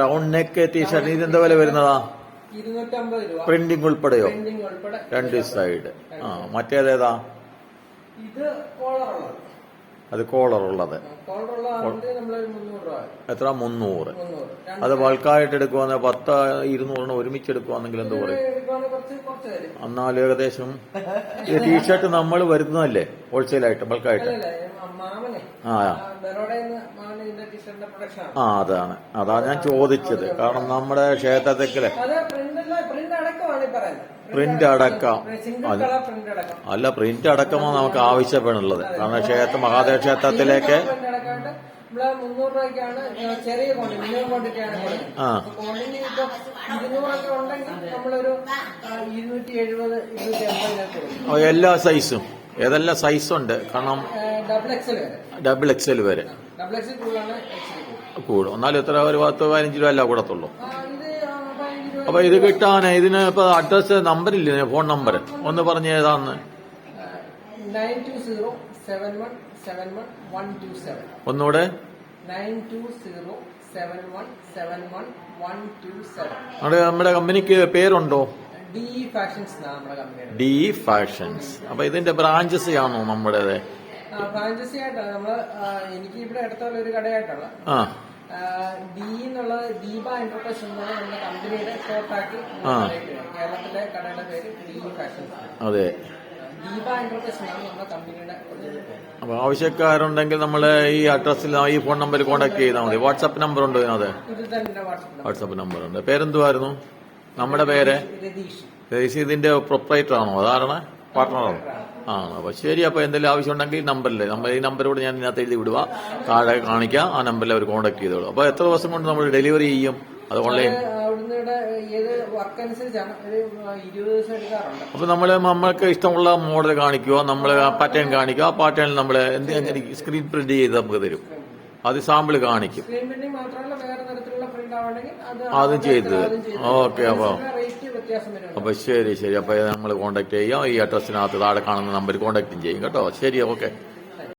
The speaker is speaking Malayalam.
റൗണ്ട് നെക്ക് ടീഷർട്ട് ഇതെന്താ വില വരുന്നതാ? 250 രൂപ. പ്രിന്റിംഗ് ഉൾപ്പെടെയോ? പ്രിന്റിംഗ് ഉൾപ്പെടെ. രണ്ട് സൈഡ്. മറ്റേതേതാ? ഇത് കോളറുള്ളത്. അത് കോളർ ഉള്ളത്. കോളറുള്ളതാണെങ്കിൽ നമ്മളൊരു 300 രൂപ. എത്ര? 300. അത് ബൾക്കായിട്ട് എടുക്കുവാന്ന് 10 200 ഒരുമിച്ച് എടുക്കുവാണെങ്കിൽ എന്ത് പറയും? എന്നാലും ഏകദേശം ഈ ടീഷർട്ട് നമ്മൾ വരുന്നതല്ലേ ഹോൾസെയിലായിട്ട് ബൾക്കായിട്ട്? അതാണ് ഞാൻ ചോദിച്ചത്. കാരണം നമ്മുടെ ക്ഷേത്രത്തിലെ പ്രിന്റ് അടക്കം അല്ല, പ്രിന്റ് അടക്കമാണ് നമുക്ക് ആവശ്യപ്പെടുള്ളത്. കാരണം മഹാദേവ ക്ഷേത്രത്തിലേക്ക് 300 രൂപയ്ക്കാണ് ചെറിയ ക്വാണ്ടിറ്റി, മിനിമം ക്വാണ്ടിറ്റി ആണ്. ക്വാണ്ടിറ്റി ഇപ്പൊ 200 ഉണ്ടെങ്കിൽ നമ്മളൊരു 270 280 എല്ലാ സൈസും. ഏതെല്ലാം സൈസുണ്ട്? കാരണം ഡബിൾ എക്സൽ വരെ കൂടും. എന്നാലും എത്ര? ഒരു 10-15 രൂപ അല്ല കൂടത്തുള്ളൂ. അപ്പൊ ഇത് കിട്ടാൻ ഇതിന് ഇപ്പൊ അഡ്രസ് നമ്പറില്ലേ? ഫോൺ നമ്പർ ഒന്ന് പറഞ്ഞ് ഏതാന്ന്? 92071717127. ഒന്നുകൂടെ 92071717127. നമ്മുടെ കമ്പനിക്ക് പേരുണ്ടോ? DE ഫാഷൻസ് നമ്മുടെ കമ്പനി. DE fashions. അപ്പൊ ഇതിന്റെ ബ്രാഞ്ചസ് ആണോ നമ്മുടേത്? ഫ്രാഞ്ചൈസി ആയിട്ടാണ് നമ്മള്. എനിക്ക് ഇവിടെ അടുത്തുള്ള ഒരു കടയായിട്ടുള്ള DE എന്നുള്ള ദീപ എന്റർപ്രൈസ് എന്നുള്ള നമ്മുടെ കമ്പനിയുടെ ഷോർട്ടാക്കി കേരളത്തിലെ കടയുടെ പേര് DE ഫാഷൻസ്. അതെ, ദീപ എന്റർപ്രൈസ് എന്നാണ് നമ്മുടെ കമ്പനിയുടെ. അപ്പൊ ആവശ്യക്കാരുണ്ടെങ്കിൽ നമ്മള് ഈ അഡ്രസ്സിൽ ഈ ഫോൺ നമ്പറിൽ കോൺടാക്ട് ചെയ്താൽ മതി. വാട്സാപ്പ് നമ്പർ ഉണ്ടോ ഇതിനകത്ത്? വാട്സാപ്പ് നമ്പർ ഉണ്ട്. പേരെന്തുവായിരുന്നു? നമ്മുടെ പേര് രതീഷ്. ഇതിന്റെ പ്രൊപ്പറേറ്റർ ആണോ? അതാണ് പാർട്ട്ണറാണോ? അപ്പൊ ശരി. അപ്പൊ എന്തെങ്കിലും ആവശ്യം ഉണ്ടെങ്കിൽ നമ്പറില്ലേ, ഈ നമ്പരോട് ഞാൻ ഇതിനകത്ത് എഴുതി വിടുക, താഴെ കാണിക്കാം. ആ നമ്പറിൽ അവർ കോൺടാക്ട് ചെയ്തോളൂ. അപ്പൊ എത്ര ദിവസം കൊണ്ട് നമ്മൾ ഡെലിവറി ചെയ്യും? അത് ഓൺലൈൻ അപ്പൊ നമ്മൾക്ക് ഇഷ്ടമുള്ള മോഡൽ കാണിക്കുക, നമ്മള് പാറ്റേൺ കാണിക്കുക. ആ പാറ്റേണിൽ നമ്മള് എന്തെങ്കിലും സ്ക്രീൻ പ്രിന്റ് ചെയ്ത് നമുക്ക് തരും. അത് സാമ്പിൾ കാണിക്കും. അതും ചെയ്ത്. ഓക്കെ. അപ്പൊ ശരി. അപ്പൊ നമ്മൾ കോൺടാക്ട് ചെയ്യാം. ഈ അഡ്രസ്സിനകത്ത് താഴെ കാണുന്ന നമ്പർ കോൺടാക്ട് ചെയ്യും കേട്ടോ. ശരി, ഓക്കെ.